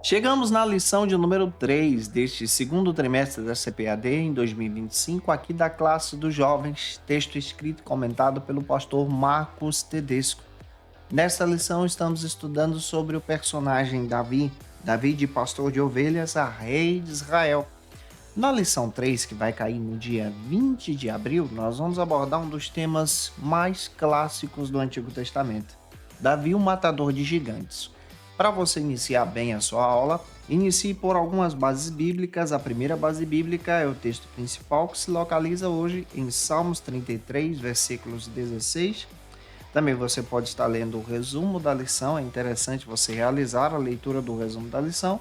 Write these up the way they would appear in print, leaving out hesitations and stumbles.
Chegamos na lição de número 3 deste segundo trimestre da CPAD em 2025, aqui da classe dos jovens, texto escrito e comentado pelo pastor Marcos Tedesco. Nesta lição estamos estudando sobre o personagem Davi de pastor de ovelhas a rei de Israel. Na lição 3, que vai cair no dia 20 de abril, nós vamos abordar um dos temas mais clássicos do Antigo Testamento: Davi, o matador de gigantes. Para você iniciar bem a sua aula, inicie por algumas bases bíblicas. A primeira base bíblica é o texto principal, que se localiza hoje em Salmos 33, versículos 16. Também você pode estar lendo o resumo da lição, é interessante você realizar a leitura do resumo da lição.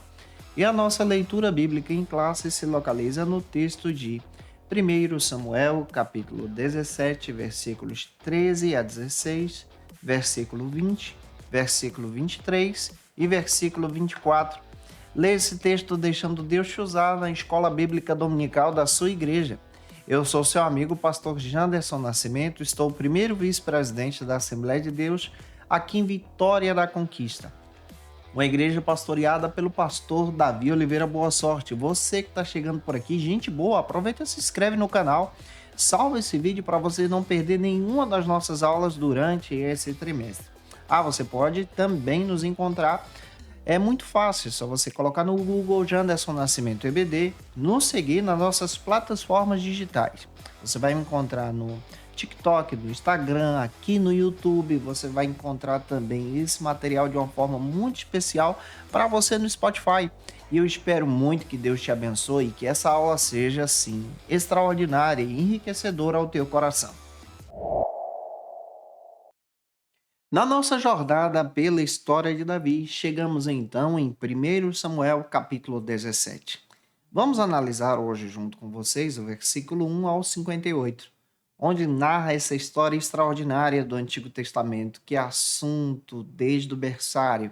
E a nossa leitura bíblica em classe se localiza no texto de 1 Samuel, capítulo 17, versículos 13 a 16, versículo 20, versículo 23 e versículo 24. Leia esse texto deixando Deus te usar na escola bíblica dominical da sua igreja. Eu sou seu amigo, pastor Janderson Nascimento, estou o primeiro vice-presidente da Assembleia de Deus aqui em Vitória da Conquista, uma igreja pastoreada pelo pastor Davi Oliveira Boa Sorte. Você que está chegando por aqui, gente boa, aproveita e se inscreve no canal, salva esse vídeo para você não perder nenhuma das nossas aulas durante esse trimestre. Você pode também nos encontrar, é muito fácil, é só você colocar no Google Janderson Nascimento EBD, nos seguir nas nossas plataformas digitais. Você vai me encontrar no TikTok, no Instagram, aqui no YouTube. Você vai encontrar também esse material de uma forma muito especial para você no Spotify. E eu espero muito que Deus te abençoe e que essa aula seja, assim, extraordinária e enriquecedora ao teu coração. Na nossa jornada pela história de Davi, chegamos então em 1 Samuel capítulo 17. Vamos analisar hoje junto com vocês o versículo 1 ao 58, onde narra essa história extraordinária do Antigo Testamento, que é assunto desde o berçário,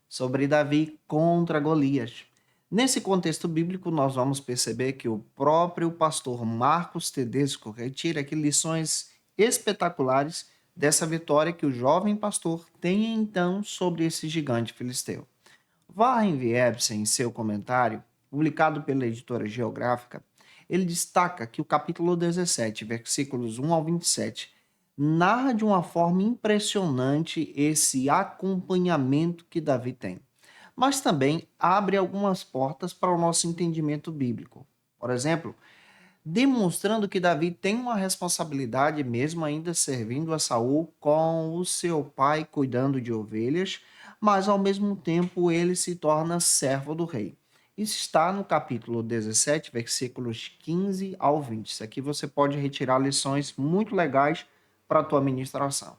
sobre Davi contra Golias. Nesse contexto bíblico, nós vamos perceber que o próprio pastor Marcos Tedesco retira aqui lições espetaculares dessa vitória que o jovem pastor tem então sobre esse gigante filisteu. Warren Wiersbe, em seu comentário, publicado pela editora Geográfica, ele destaca que o capítulo 17, versículos 1 ao 27, narra de uma forma impressionante esse acompanhamento que Davi tem, mas também abre algumas portas para o nosso entendimento bíblico. Por exemplo, demonstrando que Davi tem uma responsabilidade mesmo ainda servindo a Saul com o seu pai cuidando de ovelhas, mas ao mesmo tempo ele se torna servo do rei. Isso está no capítulo 17, versículos 15 ao 20. Isso aqui você pode retirar lições muito legais para a tua ministração.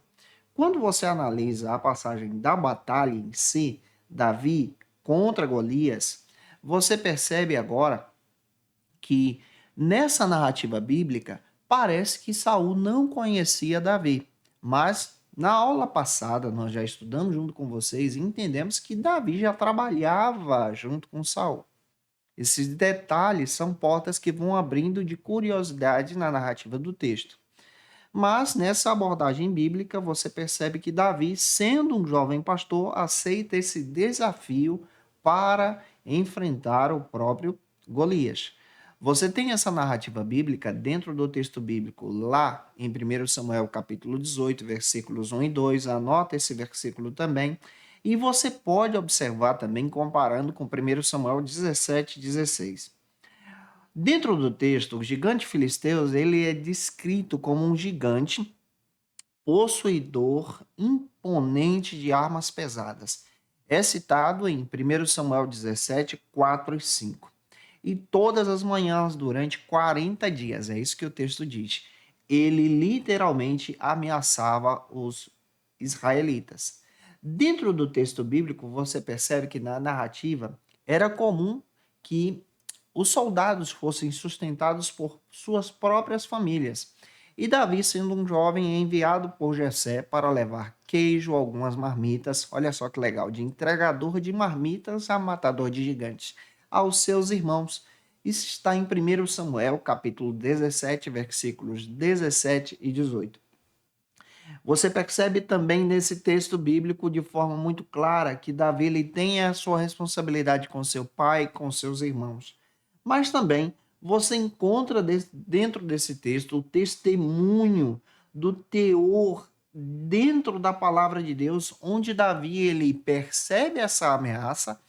Quando você analisa a passagem da batalha em si, Davi contra Golias, você percebe agora que nessa narrativa bíblica parece que Saul não conhecia Davi, mas na aula passada nós já estudamos junto com vocês e entendemos que Davi já trabalhava junto com Saul. Esses detalhes são portas que vão abrindo de curiosidade na narrativa do texto. Mas nessa abordagem bíblica você percebe que Davi, sendo um jovem pastor, aceita esse desafio para enfrentar o próprio Golias. Você tem essa narrativa bíblica dentro do texto bíblico lá em 1 Samuel capítulo 18, versículos 1 e 2, anota esse versículo também, e você pode observar também comparando com 1 Samuel 17, 16. Dentro do texto, o gigante filisteu ele é descrito como um gigante possuidor imponente de armas pesadas. É citado em 1 Samuel 17, 4 e 5. E todas as manhãs, durante 40 dias, é isso que o texto diz, ele literalmente ameaçava os israelitas. Dentro do texto bíblico, você percebe que na narrativa era comum que os soldados fossem sustentados por suas próprias famílias. E Davi, sendo um jovem, é enviado por Jessé para levar queijo, algumas marmitas, olha só que legal, de entregador de marmitas a matador de gigantes, aos seus irmãos. Isso está em 1 Samuel, capítulo 17, versículos 17 e 18. Você percebe também nesse texto bíblico de forma muito clara que Davi ele tem a sua responsabilidade com seu pai, com seus irmãos. Mas também você encontra dentro desse texto o testemunho do teor dentro da palavra de Deus, onde Davi ele percebe essa ameaça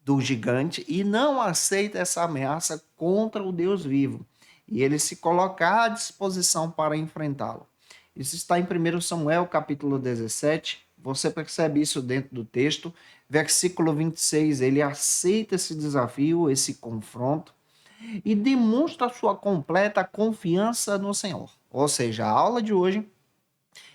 do gigante e não aceita essa ameaça contra o Deus vivo. E ele se coloca à disposição para enfrentá-lo. Isso está em 1 Samuel, capítulo 17. Você percebe isso dentro do texto. Versículo 26, ele aceita esse desafio, esse confronto, e demonstra sua completa confiança no Senhor. Ou seja, a aula de hoje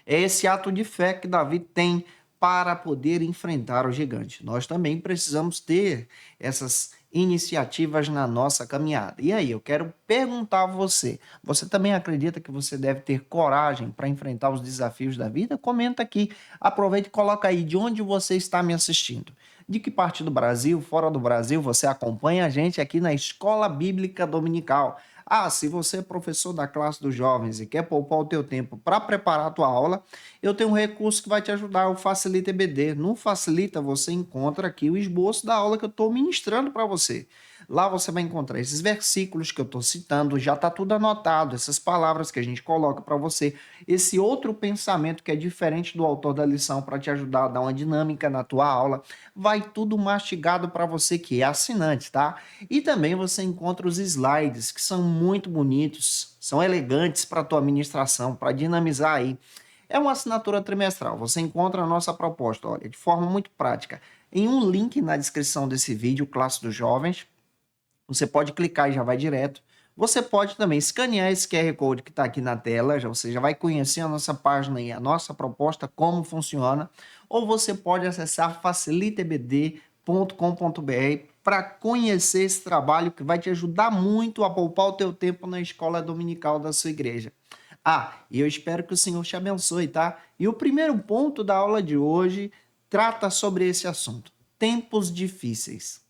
é esse ato de fé que Davi tem para poder enfrentar o gigante. Nós também precisamos ter essas iniciativas na nossa caminhada. E aí, eu quero perguntar a você: você também acredita que você deve ter coragem para enfrentar os desafios da vida? Comenta aqui, aproveita e coloca aí de onde você está me assistindo. De que parte do Brasil, fora do Brasil, você acompanha a gente aqui na Escola Bíblica Dominical. Ah, se você é professor da classe dos jovens e quer poupar o teu tempo para preparar a tua aula, eu tenho um recurso que vai te ajudar, o Facilita EBD. No Facilita você encontra aqui o esboço da aula que eu estou ministrando para você. Lá você vai encontrar esses versículos que eu estou citando, já está tudo anotado, essas palavras que a gente coloca para você, esse outro pensamento que é diferente do autor da lição para te ajudar a dar uma dinâmica na tua aula, vai tudo mastigado para você que é assinante, tá? E também você encontra os slides, que são muito bonitos, são elegantes para a tua administração, para dinamizar aí. É uma assinatura trimestral. Você encontra a nossa proposta, olha, de forma muito prática, em um link na descrição desse vídeo, Classe dos Jovens. Você pode clicar e já vai direto. Você pode também escanear esse QR Code que está aqui na tela, você já vai conhecer a nossa página e a nossa proposta, como funciona. Ou você pode acessar facilitaebd.com.br para conhecer esse trabalho que vai te ajudar muito a poupar o teu tempo na escola dominical da sua igreja. Ah, e eu espero que o Senhor te abençoe, tá? E o primeiro ponto da aula de hoje trata sobre esse assunto: tempos difíceis.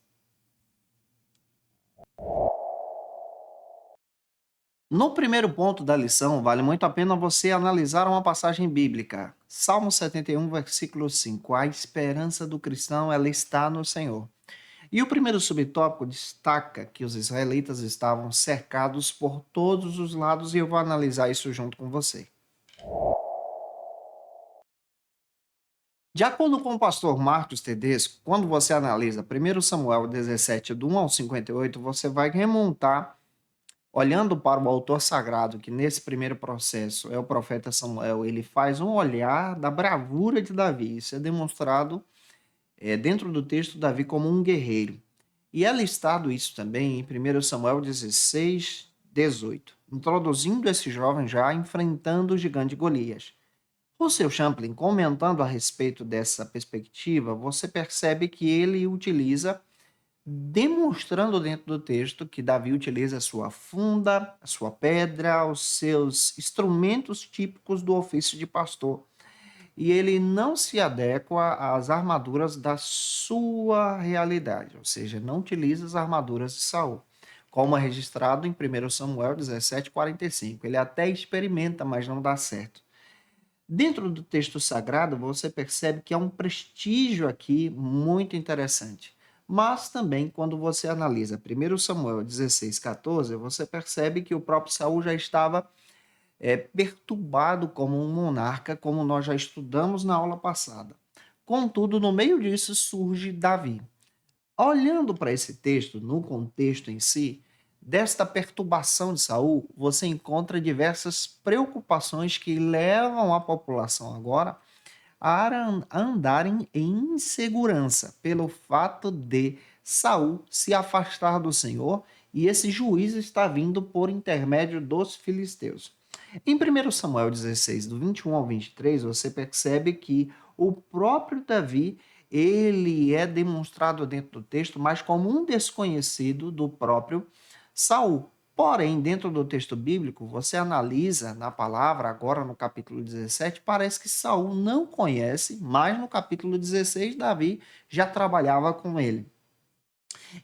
No primeiro ponto da lição, vale muito a pena você analisar uma passagem bíblica. Salmo 71, versículo 5. A esperança do cristão, ela está no Senhor. E o primeiro subtópico destaca que os israelitas estavam cercados por todos os lados e eu vou analisar isso junto com você. De acordo com o pastor Marcos Tedesco, quando você analisa 1 Samuel 17, do 1 ao 58, você vai remontar, olhando para o autor sagrado, que nesse primeiro processo é o profeta Samuel, ele faz um olhar da bravura de Davi. Isso é demonstrado dentro do texto Davi como um guerreiro. E é listado isso também em 1 Samuel 16, 18, introduzindo esse jovem já enfrentando o gigante Golias. O seu Champlin, comentando a respeito dessa perspectiva, você percebe que ele utiliza, demonstrando dentro do texto que Davi utiliza a sua funda, a sua pedra, os seus instrumentos típicos do ofício de pastor. E ele não se adequa às armaduras da sua realidade, ou seja, não utiliza as armaduras de Saul, como é registrado em 1 Samuel 17:45. Ele até experimenta, mas não dá certo. Dentro do texto sagrado, você percebe que há um prestígio aqui muito interessante. Mas também, quando você analisa 1 Samuel 16:14, você percebe que o próprio Saul já estava perturbado como um monarca, como nós já estudamos na aula passada. Contudo, no meio disso surge Davi. Olhando para esse texto, no contexto em si, desta perturbação de Saul, você encontra diversas preocupações que levam a população agora a andarem em insegurança pelo fato de Saul se afastar do Senhor e esse juízo está vindo por intermédio dos filisteus. Em 1 Samuel 16, do 21 ao 23, você percebe que o próprio Davi, ele é demonstrado dentro do texto, mas como um desconhecido do próprio Saul. Porém, dentro do texto bíblico, você analisa na palavra, agora no capítulo 17, parece que Saul não conhece, mas no capítulo 16, Davi já trabalhava com ele.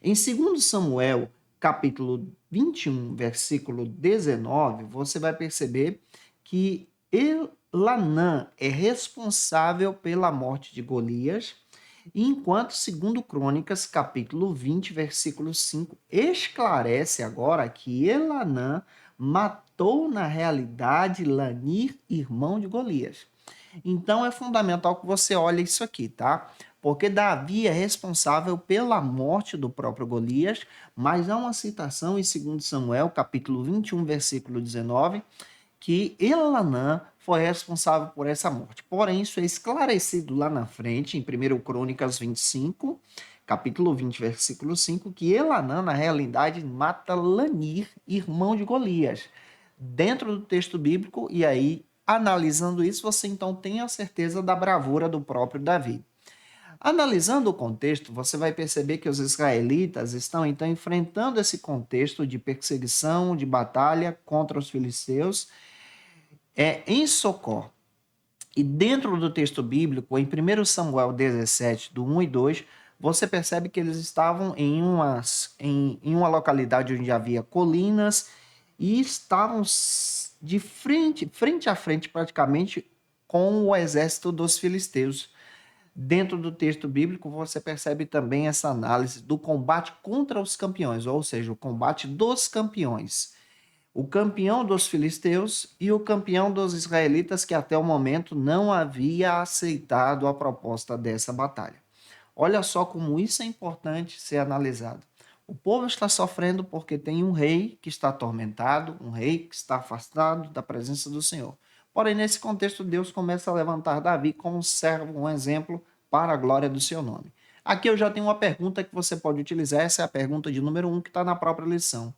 Em 2 Samuel, capítulo 21, versículo 19, você vai perceber que Elanã é responsável pela morte de Golias, enquanto segundo Crônicas, capítulo 20, versículo 5, esclarece agora que Elanã matou na realidade Lanir, irmão de Golias. Então é fundamental que você olhe isso aqui, tá? Porque Davi é responsável pela morte do próprio Golias, mas há uma citação em 2 Samuel, capítulo 21, versículo 19, que Elanã foi responsável por essa morte. Porém, isso é esclarecido lá na frente, em 1 Crônicas 25, capítulo 20, versículo 5, que Elanã, na realidade, mata Lanir, irmão de Golias, dentro do texto bíblico, e aí, analisando isso, você então tem a certeza da bravura do próprio Davi. Analisando o contexto, você vai perceber que os israelitas estão então enfrentando esse contexto de perseguição, de batalha contra os filisteus, em Socó. E dentro do texto bíblico, em 1 Samuel 17, do 1 e 2, você percebe que eles estavam em uma localidade onde havia colinas e estavam de frente a frente praticamente com o exército dos filisteus. Dentro do texto bíblico, você percebe também essa análise do combate contra os campeões, ou seja, o combate dos campeões. O campeão dos filisteus e o campeão dos israelitas, que até o momento não havia aceitado a proposta dessa batalha. Olha só como isso é importante ser analisado. O povo está sofrendo porque tem um rei que está atormentado, um rei que está afastado da presença do Senhor. Porém, nesse contexto, Deus começa a levantar Davi como um servo, um exemplo para a glória do seu nome. Aqui eu já tenho uma pergunta que você pode utilizar, essa é a pergunta de número 1 que está na própria lição.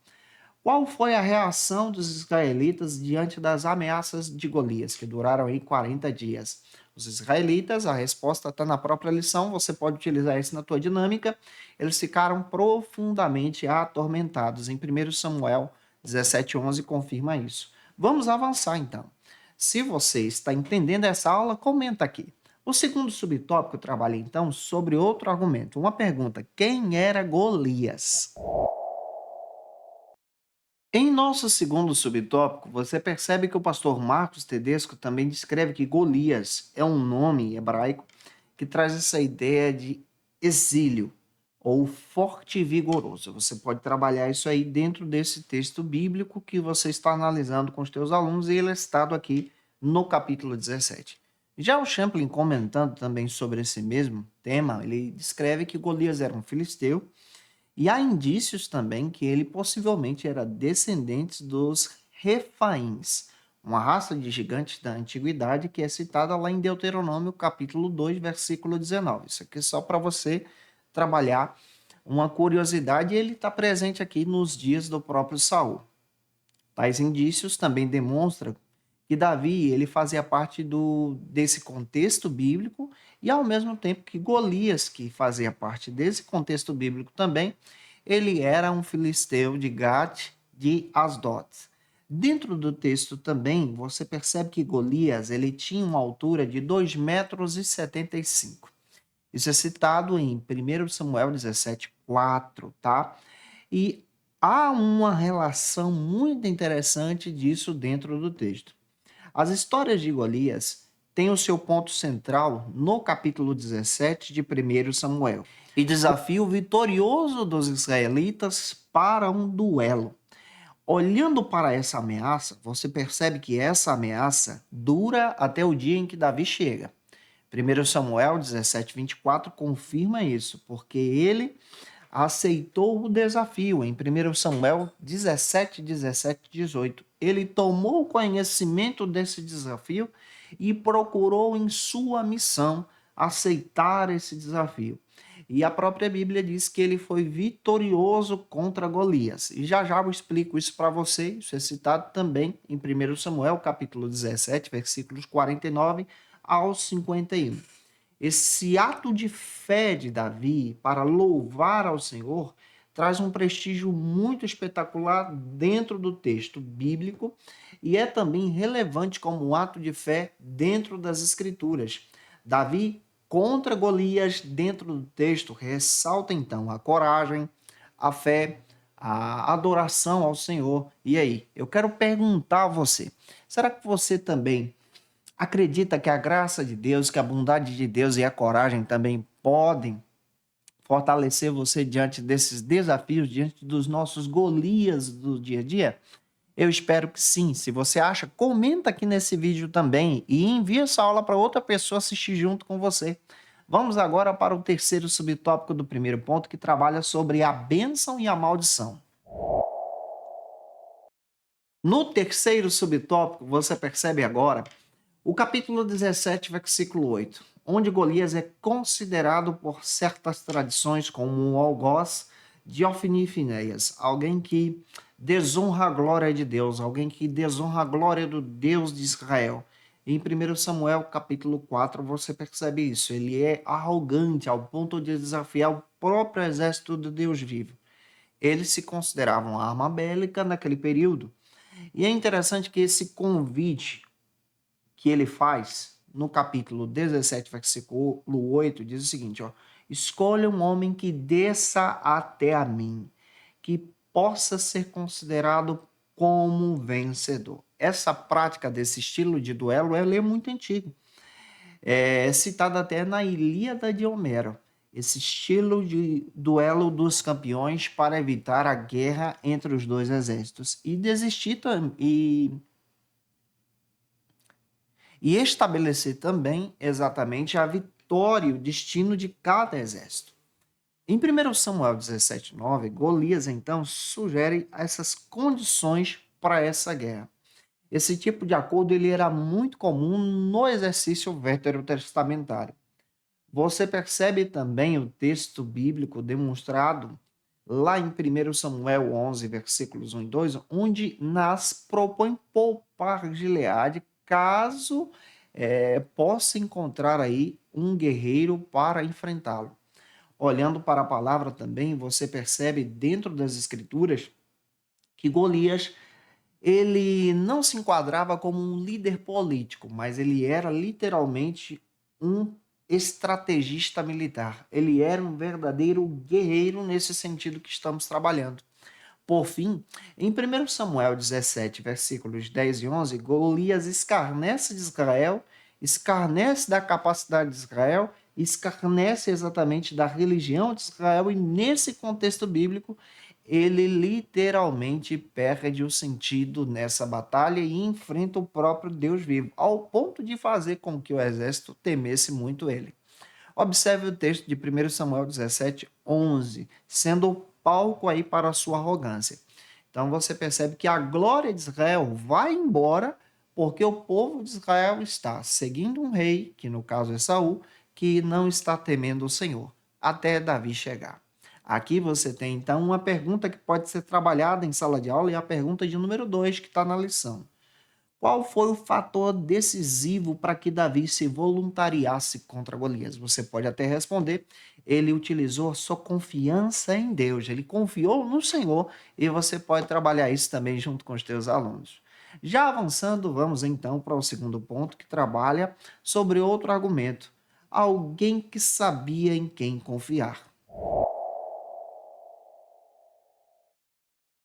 Qual foi a reação dos israelitas diante das ameaças de Golias, que duraram aí 40 dias? Os israelitas, a resposta está na própria lição, você pode utilizar isso na tua dinâmica. Eles ficaram profundamente atormentados. Em 1 Samuel 17:11 confirma isso. Vamos avançar então. Se você está entendendo essa aula, comenta aqui. O segundo subtópico trabalha então sobre outro argumento. Uma pergunta: quem era Golias? Em nosso segundo subtópico, você percebe que o pastor Marcos Tedesco também descreve que Golias é um nome hebraico que traz essa ideia de exílio ou forte e vigoroso. Você pode trabalhar isso aí dentro desse texto bíblico que você está analisando com os teus alunos e ele é citado aqui no capítulo 17. Já o Champlin, comentando também sobre esse mesmo tema, ele descreve que Golias era um filisteu e há indícios também que ele possivelmente era descendente dos Refaíns, uma raça de gigantes da antiguidade que é citada lá em Deuteronômio, capítulo 2, versículo 19. Isso aqui é só para você trabalhar uma curiosidade, e ele está presente aqui nos dias do próprio Saul. Tais indícios também demonstram que Davi ele fazia parte desse contexto bíblico e ao mesmo tempo que Golias, que fazia parte desse contexto bíblico também, ele era um filisteu de Gate de Asdod. Dentro do texto também, você percebe que Golias ele tinha uma altura de 2,75 m. Isso é citado em 1 Samuel 17:4, tá? E há uma relação muito interessante disso dentro do texto. As histórias de Golias têm o seu ponto central no capítulo 17 de 1 Samuel e desafio vitorioso dos israelitas para um duelo. Olhando para essa ameaça, você percebe que essa ameaça dura até o dia em que Davi chega. 1 Samuel 17:24 confirma isso, porque ele aceitou o desafio. Em 1 Samuel 17:18, ele tomou conhecimento desse desafio e procurou em sua missão aceitar esse desafio. E a própria Bíblia diz que ele foi vitorioso contra Golias. E já já eu explico isso para você. Isso é citado também em 1 Samuel, capítulo 17, versículos 49 ao 51. Esse ato de fé de Davi para louvar ao Senhor traz um prestígio muito espetacular dentro do texto bíblico e é também relevante como um ato de fé dentro das Escrituras. Davi contra Golias dentro do texto ressalta então a coragem, a fé, a adoração ao Senhor. E aí, eu quero perguntar a você, será que você também Acredita que a graça de Deus, que a bondade de Deus e a coragem também podem fortalecer você diante desses desafios, diante dos nossos Golias do dia a dia? Eu espero que sim. Se você acha, comenta aqui nesse vídeo também e envia essa aula para outra pessoa assistir junto com você. Vamos agora para o terceiro subtópico do primeiro ponto, que trabalha sobre a bênção e a maldição. No terceiro subtópico, você percebe agora o capítulo 17, versículo 8, onde Golias é considerado por certas tradições como um algoz de Ofni e Finéias, alguém que desonra a glória de Deus, alguém que desonra a glória do Deus de Israel. Em 1 Samuel, capítulo 4, você percebe isso. Ele é arrogante ao ponto de desafiar o próprio exército do Deus vivo. Eles se consideravam arma bélica naquele período. E é interessante que esse convite que ele faz no capítulo 17, versículo 8, diz o seguinte, ó: escolha um homem que desça até a mim, que possa ser considerado como vencedor. Essa prática desse estilo de duelo, ela é muito antiga. É citada até na Ilíada de Homero. Esse estilo de duelo dos campeões para evitar a guerra entre os dois exércitos e desistir e estabelecer também exatamente a vitória e o destino de cada exército. Em 1 Samuel 17:9, Golias então sugere essas condições para essa guerra. Esse tipo de acordo ele era muito comum no exercício veterotestamentário. Você percebe também o texto bíblico demonstrado lá em 1 Samuel 11, versículos 1 e 2, onde Nas propõe poupar Gileade caso possa encontrar aí um guerreiro para enfrentá-lo. Olhando para a palavra também, você percebe dentro das escrituras que Golias ele não se enquadrava como um líder político, mas ele era literalmente um estrategista militar. Ele era um verdadeiro guerreiro nesse sentido que estamos trabalhando. Por fim, em 1 Samuel 17, versículos 10 e 11, Golias escarnece de Israel, escarnece da capacidade de Israel, escarnece exatamente da religião de Israel, e nesse contexto bíblico, ele literalmente perde o sentido nessa batalha e enfrenta o próprio Deus vivo, ao ponto de fazer com que o exército temesse muito ele. Observe o texto de 1 Samuel 17, 11, sendo o palco aí para a sua arrogância. Então você percebe que a glória de Israel vai embora porque o povo de Israel está seguindo um rei, que no caso é Saul, que não está temendo o Senhor, até Davi chegar. Aqui você tem então uma pergunta que pode ser trabalhada em sala de aula, e a pergunta de número 2 que está na lição. Qual foi o fator decisivo para que Davi se voluntariasse contra Golias? Você pode até responder, ele utilizou a sua confiança em Deus, ele confiou no Senhor, e você pode trabalhar isso também junto com os teus alunos. Já avançando, vamos então para o segundo ponto, que trabalha sobre outro argumento. Alguém que sabia em quem confiar.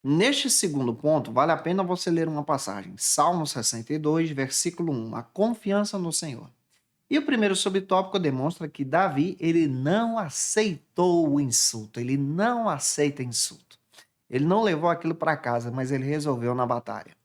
Neste segundo ponto, vale a pena você ler uma passagem. Salmo 62, versículo 1. A confiança no Senhor. E o primeiro subtópico demonstra que Davi, ele não aceitou o insulto. Ele não aceita insulto. Ele não levou aquilo para casa, mas ele resolveu na batalha.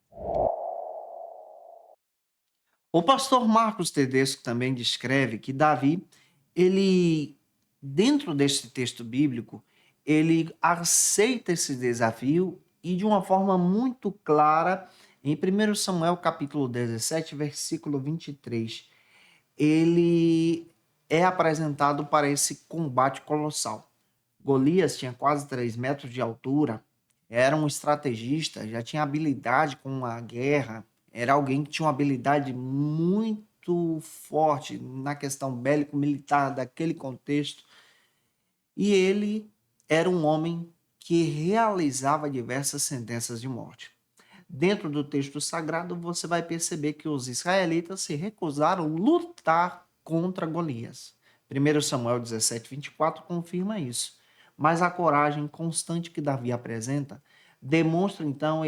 O pastor Marcos Tedesco também descreve que Davi, ele, dentro deste texto bíblico, ele aceita esse desafio e de uma forma muito clara, em 1 Samuel capítulo 17, versículo 23, ele é apresentado para esse combate colossal. Golias tinha quase 3 metros de altura, era um estrategista, já tinha habilidade com a guerra, era alguém que tinha uma habilidade muito forte na questão bélico-militar daquele contexto, e ele era um homem que realizava diversas sentenças de morte. Dentro do texto sagrado, você vai perceber que os israelitas se recusaram a lutar contra Golias. 1 Samuel 17, 24 confirma isso. Mas a coragem constante que Davi apresenta demonstra então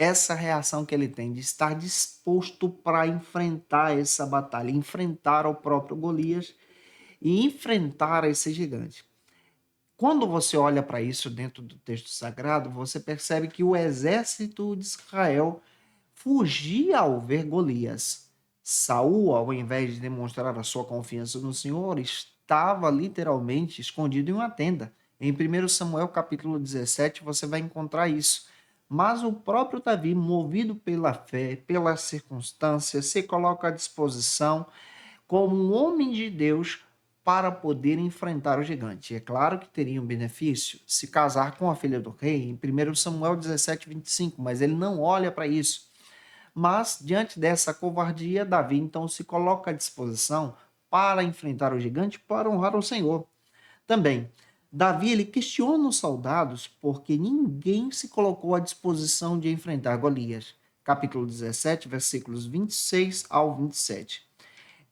essa reação que ele tem de estar disposto para enfrentar essa batalha, enfrentar o próprio Golias e enfrentar esse gigante. Quando você olha para isso dentro do texto sagrado, você percebe que o exército de Israel fugia ao ver Golias. Saul, ao invés de demonstrar a sua confiança no Senhor, estava literalmente escondido em uma tenda. Em 1 Samuel capítulo 17 você vai encontrar isso. Mas o próprio Davi, movido pela fé, pelas circunstâncias, se coloca à disposição como um homem de Deus para poder enfrentar o gigante. É claro que teria um benefício se casar com a filha do rei, em 1 Samuel 17, 25, mas ele não olha para isso. Mas, diante dessa covardia, Davi então se coloca à disposição para enfrentar o gigante, para honrar o Senhor. Também, Davi ele questiona os soldados porque ninguém se colocou à disposição de enfrentar Golias. Capítulo 17, versículos 26 ao 27.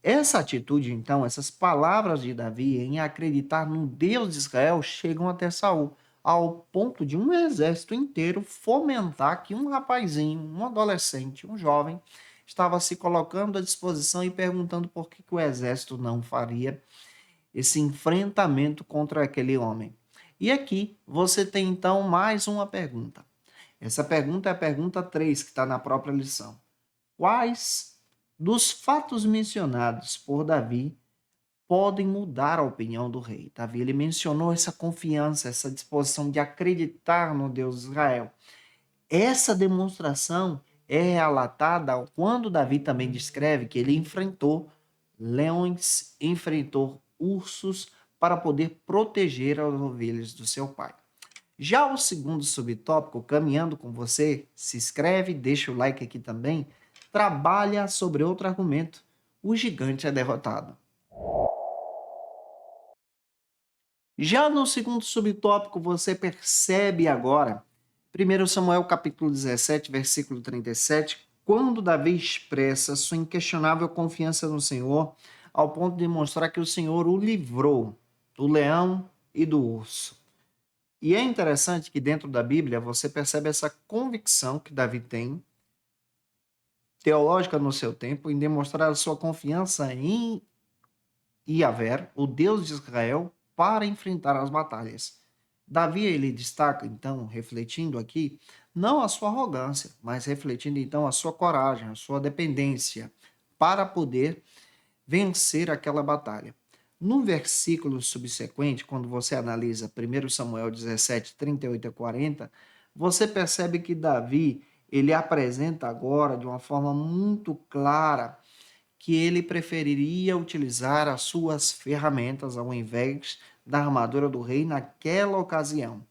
Essa atitude, então, essas palavras de Davi em acreditar no Deus de Israel chegam até Saul, ao ponto de um exército inteiro fomentar que um rapazinho, um adolescente, um jovem, estava se colocando à disposição e perguntando por que o exército não faria esse enfrentamento contra aquele homem. E aqui você tem então mais uma pergunta. Essa pergunta é a pergunta 3, que está na própria lição. Quais dos fatos mencionados por Davi podem mudar a opinião do rei? Davi ele mencionou essa confiança, essa disposição de acreditar no Deus de Israel. Essa demonstração é relatada quando Davi também descreve que ele enfrentou leões, enfrentou ursos para poder proteger as ovelhas do seu pai. Já o segundo subtópico, caminhando com você, se inscreve, deixa o like aqui também, trabalha sobre outro argumento. O gigante é derrotado. Já no segundo subtópico, você percebe agora, 1 Samuel capítulo 17, versículo 37, quando Davi expressa sua inquestionável confiança no Senhor, ao ponto de mostrar que o Senhor o livrou do leão e do urso. E é interessante que dentro da Bíblia você percebe essa convicção que Davi tem, teológica no seu tempo, em demonstrar a sua confiança em Yahvé, o Deus de Israel, para enfrentar as batalhas. Davi ele destaca, então, refletindo aqui, não a sua arrogância, mas refletindo então a sua coragem, a sua dependência, para poder vencer aquela batalha. No versículo subsequente, quando você analisa 1 Samuel 17, 38 a 40, você percebe que Davi ele apresenta agora de uma forma muito clara que ele preferiria utilizar as suas ferramentas ao invés da armadura do rei naquela ocasião.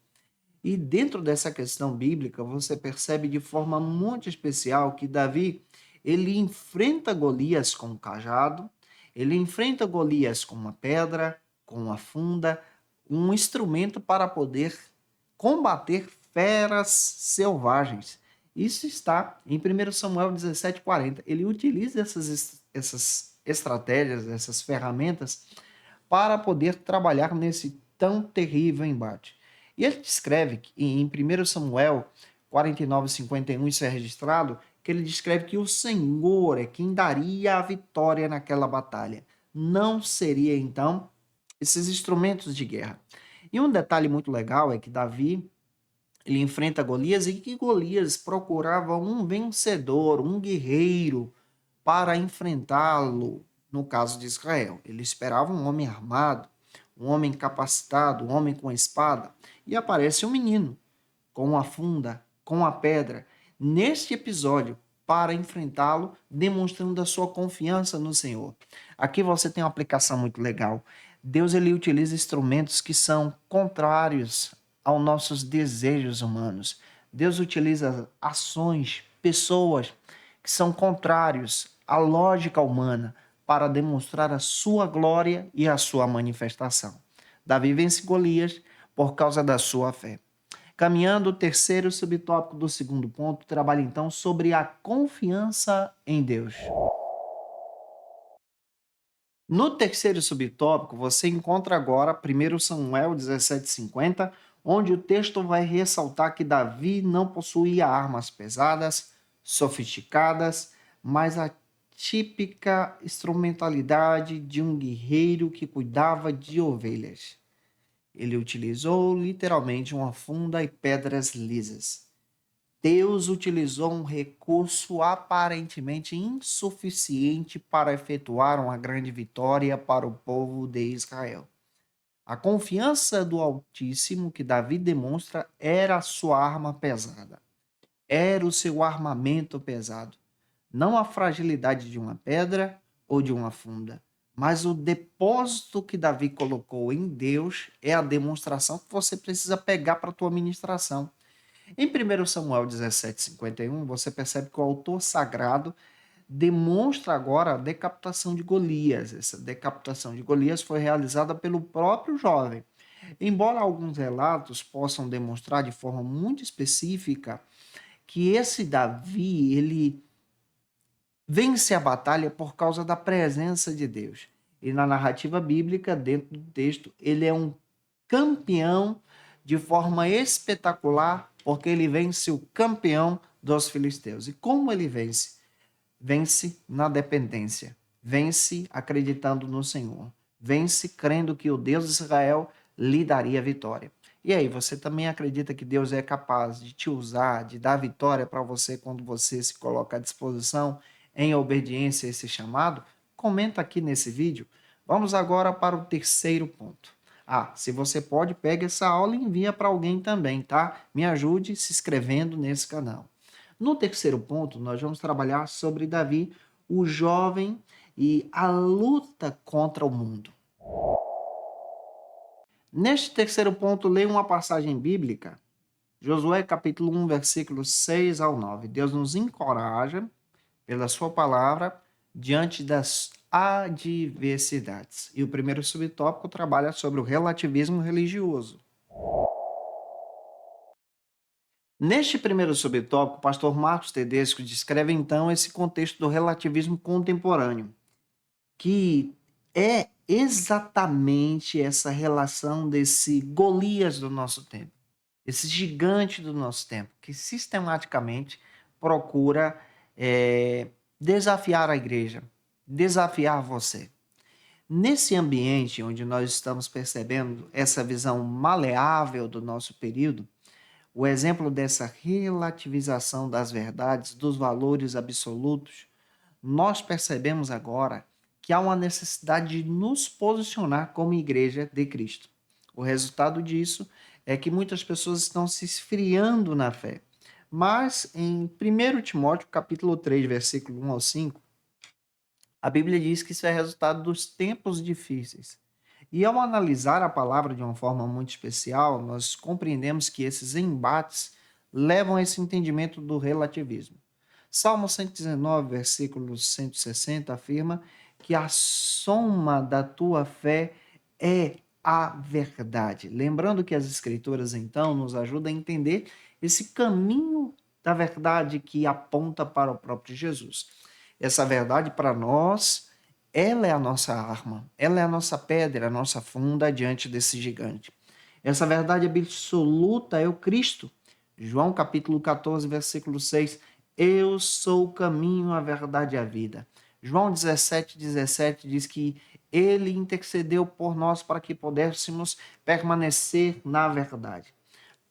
E dentro dessa questão bíblica, você percebe de forma muito especial que Davi, ele enfrenta Golias com um cajado, ele enfrenta Golias com uma pedra, com uma funda, um instrumento para poder combater feras selvagens. Isso está em 1 Samuel 17:40. Ele utiliza essas estratégias, essas ferramentas, para poder trabalhar nesse tão terrível embate. E ele descreve que em 1 Samuel 49:51, isso é registrado, que ele descreve que o Senhor é quem daria a vitória naquela batalha. Não seria, então, esses instrumentos de guerra. E um detalhe muito legal é que Davi ele enfrenta Golias e que Golias procurava um vencedor, um guerreiro para enfrentá-lo, no caso de Israel. Ele esperava um homem armado, um homem capacitado, um homem com espada, e aparece um menino com a funda, com a pedra, neste episódio, para enfrentá-lo, demonstrando a sua confiança no Senhor. Aqui você tem uma aplicação muito legal. Deus ele utiliza instrumentos que são contrários aos nossos desejos humanos. Deus utiliza ações, pessoas que são contrários à lógica humana para demonstrar a sua glória e a sua manifestação. Davi vence Golias por causa da sua fé. Caminhando o terceiro subtópico do segundo ponto, trabalha então sobre a confiança em Deus. No terceiro subtópico, você encontra agora 1 Samuel 17:50, onde o texto vai ressaltar que Davi não possuía armas pesadas, sofisticadas, mas a típica instrumentalidade de um guerreiro que cuidava de ovelhas. Ele utilizou literalmente uma funda e pedras lisas. Deus utilizou um recurso aparentemente insuficiente para efetuar uma grande vitória para o povo de Israel. A confiança do Altíssimo que Davi demonstra era a sua arma pesada, era o seu armamento pesado, não a fragilidade de uma pedra ou de uma funda, mas o depósito que Davi colocou em Deus é a demonstração que você precisa pegar para a tua ministração. Em 1 Samuel 17:51, você percebe que o autor sagrado demonstra agora a decapitação de Golias. Essa decapitação de Golias foi realizada pelo próprio jovem. Embora alguns relatos possam demonstrar de forma muito específica que esse Davi, ele vence a batalha por causa da presença de Deus. E na narrativa bíblica, dentro do texto, ele é um campeão de forma espetacular, porque ele vence o campeão dos filisteus. E como ele vence? Vence na dependência, vence acreditando no Senhor, vence crendo que o Deus de Israel lhe daria vitória. E aí, você também acredita que Deus é capaz de te usar, de dar vitória para você quando você se coloca à disposição em obediência a esse chamado? Comenta aqui nesse vídeo. Vamos agora para o terceiro ponto. Se você pode, pega essa aula e envia para alguém também, tá? Me ajude se inscrevendo nesse canal. No terceiro ponto, nós vamos trabalhar sobre Davi, o jovem e a luta contra o mundo. Neste terceiro ponto, leia uma passagem bíblica, Josué capítulo 1, versículos 6 ao 9. Deus nos encoraja, pela sua palavra, diante das adversidades. E o primeiro subtópico trabalha sobre o relativismo religioso. Neste primeiro subtópico, o pastor Marcos Tedesco descreve então esse contexto do relativismo contemporâneo, que é exatamente essa relação desse Golias do nosso tempo, esse gigante do nosso tempo, que sistematicamente procura desafiar a igreja, desafiar você. Nesse ambiente onde nós estamos percebendo essa visão maleável do nosso período, o exemplo dessa relativização das verdades, dos valores absolutos, nós percebemos agora que há uma necessidade de nos posicionar como igreja de Cristo. O resultado disso é que muitas pessoas estão se esfriando na fé. Mas em 1 Timóteo, capítulo 3, versículo 1 ao 5, a Bíblia diz que isso é resultado dos tempos difíceis. E ao analisar a palavra de uma forma muito especial, nós compreendemos que esses embates levam a esse entendimento do relativismo. Salmo 119, versículo 160, afirma que a soma da tua fé é a verdade. Lembrando que as Escrituras, então, nos ajudam a entender esse caminho da verdade que aponta para o próprio Jesus. Essa verdade, para nós, ela é a nossa arma, ela é a nossa pedra, a nossa funda diante desse gigante. Essa verdade absoluta é o Cristo. João capítulo 14, versículo 6. Eu sou o caminho, a verdade e a vida. João 17:17 diz que ele intercedeu por nós para que pudéssemos permanecer na verdade.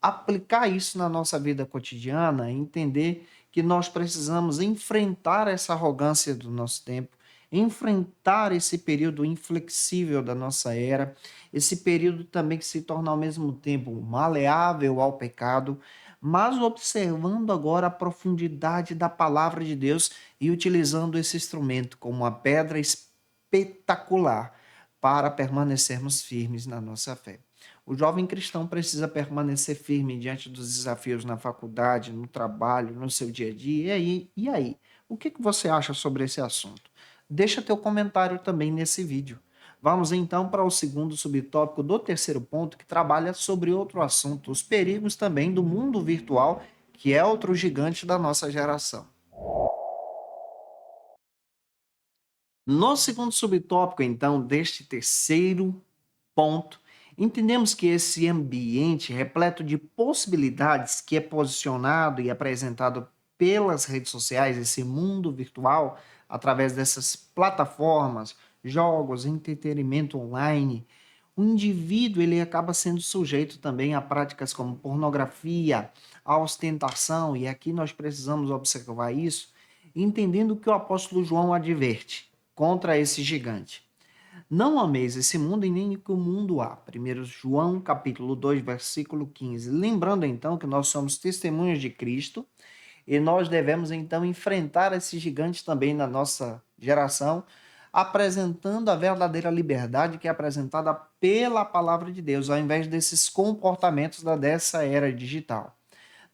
Aplicar isso na nossa vida cotidiana, entender que nós precisamos enfrentar essa arrogância do nosso tempo, enfrentar esse período inflexível da nossa era, esse período também que se torna ao mesmo tempo maleável ao pecado, mas observando agora a profundidade da palavra de Deus e utilizando esse instrumento como uma pedra espetacular para permanecermos firmes na nossa fé. O jovem cristão precisa permanecer firme diante dos desafios na faculdade, no trabalho, no seu dia a dia. E aí? O que você acha sobre esse assunto? Deixa teu comentário também nesse vídeo. Vamos então para o segundo subtópico do terceiro ponto, que trabalha sobre outro assunto, os perigos também do mundo virtual, que é outro gigante da nossa geração. No segundo subtópico, então, deste terceiro ponto, Entendemos que esse ambiente repleto de possibilidades que é posicionado e apresentado pelas redes sociais, esse mundo virtual, através dessas plataformas, jogos, entretenimento online, o indivíduo ele acaba sendo sujeito também a práticas como pornografia, a ostentação, e aqui nós precisamos observar isso, entendendo que o apóstolo João adverte contra esse gigante. Não ameis esse mundo e nem que o mundo há. 1 João, capítulo 2, versículo 15. Lembrando então que nós somos testemunhas de Cristo e nós devemos então enfrentar esse gigante também na nossa geração, apresentando a verdadeira liberdade que é apresentada pela palavra de Deus, ao invés desses comportamentos dessa era digital.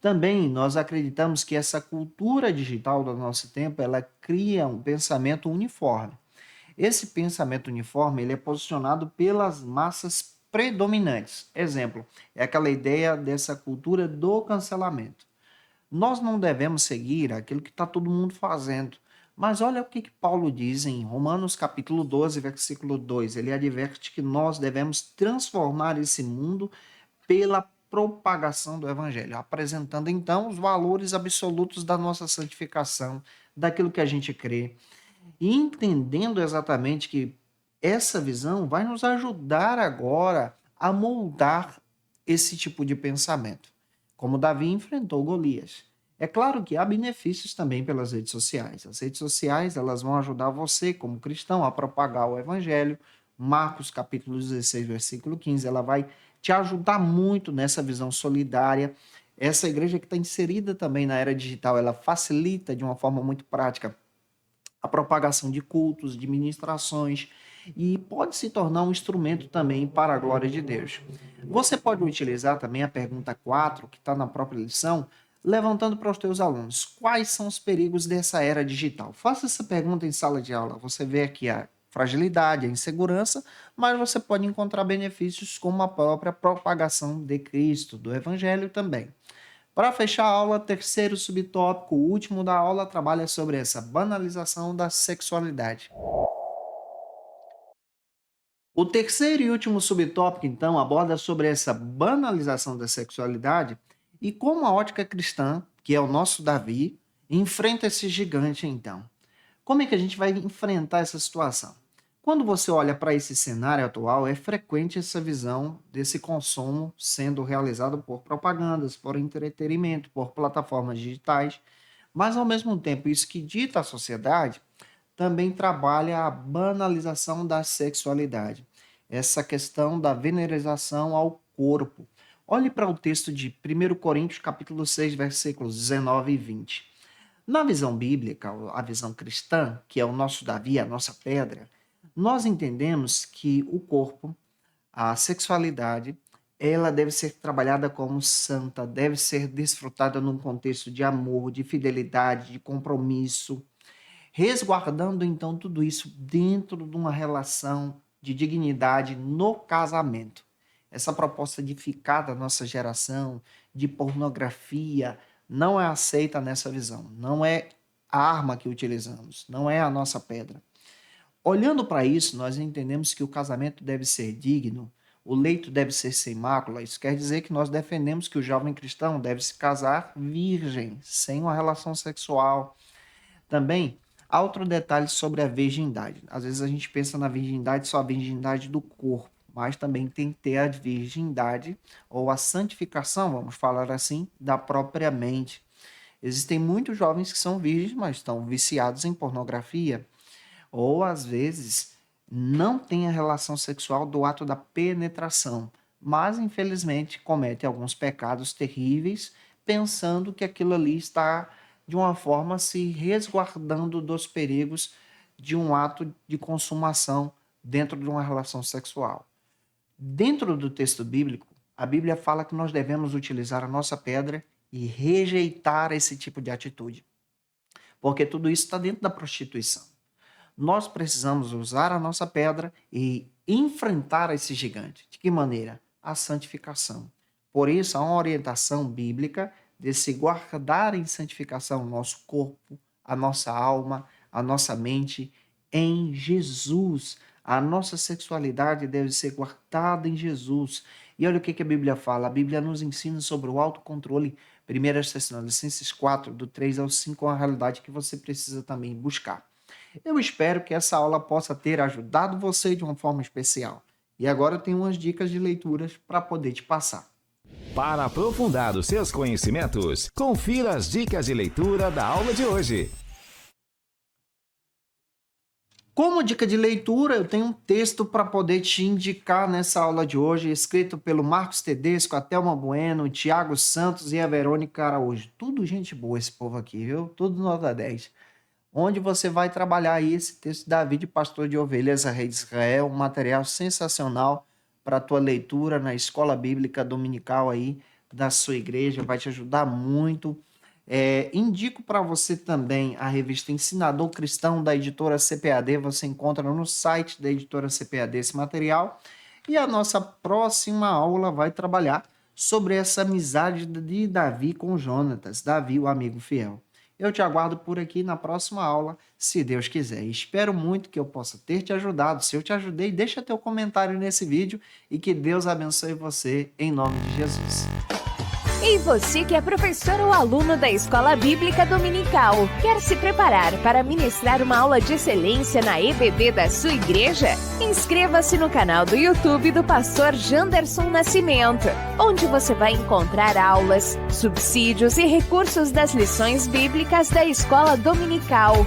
Também nós acreditamos que essa cultura digital do nosso tempo, ela cria um pensamento uniforme. Esse pensamento uniforme ele é posicionado pelas massas predominantes. Exemplo, é aquela ideia dessa cultura do cancelamento. Nós não devemos seguir aquilo que está todo mundo fazendo. Mas olha o que Paulo diz em Romanos capítulo 12, versículo 2. Ele adverte que nós devemos transformar esse mundo pela propagação do evangelho, apresentando então os valores absolutos da nossa santificação, daquilo que a gente crê, e entendendo exatamente que essa visão vai nos ajudar agora a moldar esse tipo de pensamento, como Davi enfrentou Golias. É claro que há benefícios também pelas redes sociais. As redes sociais, elas vão ajudar você, como cristão, a propagar o evangelho. Marcos capítulo 16, versículo 15, ela vai te ajudar muito nessa visão solidária. Essa igreja que está inserida também na era digital, ela facilita de uma forma muito prática a propagação de cultos, de ministrações, e pode se tornar um instrumento também para a glória de Deus. Você pode utilizar também a pergunta 4, que está na própria lição, levantando para os teus alunos quais são os perigos dessa era digital. Faça essa pergunta em sala de aula. Você vê aqui a fragilidade, a insegurança, mas você pode encontrar benefícios como a própria propagação de Cristo, do Evangelho também. Para fechar a aula, terceiro subtópico, o último da aula, trabalha sobre essa banalização da sexualidade. O terceiro e último subtópico, então, aborda sobre essa banalização da sexualidade e como a ótica cristã, que é o nosso Davi, enfrenta esse gigante, então. Como é que a gente vai enfrentar essa situação? Quando você olha para esse cenário atual, é frequente essa visão desse consumo sendo realizado por propagandas, por entretenimento, por plataformas digitais, mas ao mesmo tempo, isso que dita a sociedade também trabalha a banalização da sexualidade, essa questão da venerização ao corpo. Olhe para o texto de 1 Coríntios capítulo 6, versículos 19 e 20. Na visão bíblica, a visão cristã, que é o nosso Davi, a nossa pedra, nós entendemos que o corpo, a sexualidade, ela deve ser trabalhada como santa, deve ser desfrutada num contexto de amor, de fidelidade, de compromisso, resguardando então tudo isso dentro de uma relação de dignidade no casamento. Essa proposta de ficar da nossa geração, de pornografia, não é aceita nessa visão. Não é a arma que utilizamos, não é a nossa pedra. Olhando para isso, nós entendemos que o casamento deve ser digno, o leito deve ser sem mácula. Isso quer dizer que nós defendemos que o jovem cristão deve se casar virgem, sem uma relação sexual. Também há outro detalhe sobre a virgindade. Às vezes a gente pensa na virgindade só a virgindade do corpo, mas também tem que ter a virgindade ou a santificação, vamos falar assim, da própria mente. Existem muitos jovens que são virgens, mas estão viciados em pornografia, ou às vezes não têm a relação sexual do ato da penetração, mas infelizmente cometem alguns pecados terríveis, pensando que aquilo ali está de uma forma se resguardando dos perigos de um ato de consumação dentro de uma relação sexual. Dentro do texto bíblico, a Bíblia fala que nós devemos utilizar a nossa pedra e rejeitar esse tipo de atitude, porque tudo isso está dentro da prostituição. Nós precisamos usar a nossa pedra e enfrentar esse gigante. De que maneira? A santificação. Por isso, há uma orientação bíblica de se guardar em santificação o nosso corpo, a nossa alma, a nossa mente em Jesus, A nossa sexualidade deve ser guardada em Jesus. E olha o que a Bíblia fala. A Bíblia nos ensina sobre o autocontrole. 1 Tessalonicenses 4, do 3 ao 5, é uma realidade que você precisa também buscar. Eu espero que essa aula possa ter ajudado você de uma forma especial. E agora eu tenho umas dicas de leituras para poder te passar. Para aprofundar os seus conhecimentos, confira as dicas de leitura da aula de hoje. Como dica de leitura, eu tenho um texto para poder te indicar nessa aula de hoje, escrito pelo Marcos Tedesco, a Thelma Bueno, o Tiago Santos e a Verônica Araújo. Tudo gente boa esse povo aqui, viu? Tudo nota 10. Onde você vai trabalhar aí esse texto de Davi, de pastor de ovelhas, a rei de Israel, um material sensacional para a tua leitura na escola bíblica dominical aí da sua igreja, vai te ajudar muito. Indico para você também a revista Ensinador Cristão da editora CPAD, você encontra no site da editora CPAD esse material. E a nossa próxima aula vai trabalhar sobre essa amizade de Davi com Jonatas, Davi, o amigo fiel. Eu te aguardo por aqui na próxima aula, se Deus quiser. Espero muito que eu possa ter te ajudado. Se eu te ajudei, deixa teu comentário nesse vídeo e que Deus abençoe você em nome de Jesus. E você que é professor ou aluno da Escola Bíblica Dominical, quer se preparar para ministrar uma aula de excelência na EBD da sua igreja? Inscreva-se no canal do YouTube do pastor Janderson Nascimento, onde você vai encontrar aulas, subsídios e recursos das lições bíblicas da Escola Dominical.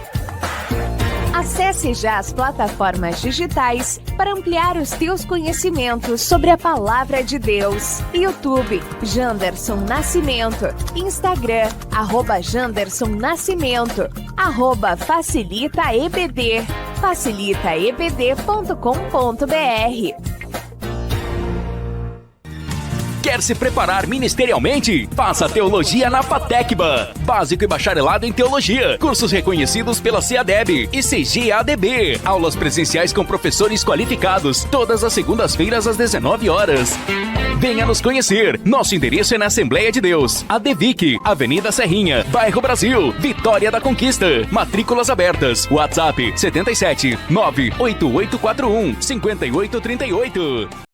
Acesse já as plataformas digitais para ampliar os teus conhecimentos sobre a Palavra de Deus. YouTube, Janderson Nascimento. Instagram, @Janderson Nascimento. @FacilitaEBD. facilitaebd.com.br. Quer se preparar ministerialmente? Faça Teologia na FATECBA. Básico e bacharelado em Teologia. Cursos reconhecidos pela CEADEB e CGADB. Aulas presenciais com professores qualificados. Todas as segundas-feiras às 19 horas. Venha nos conhecer. Nosso endereço é na Assembleia de Deus. ADVIC, Avenida Serrinha, Bairro Brasil, Vitória da Conquista. Matrículas abertas. WhatsApp 77 98841 5838.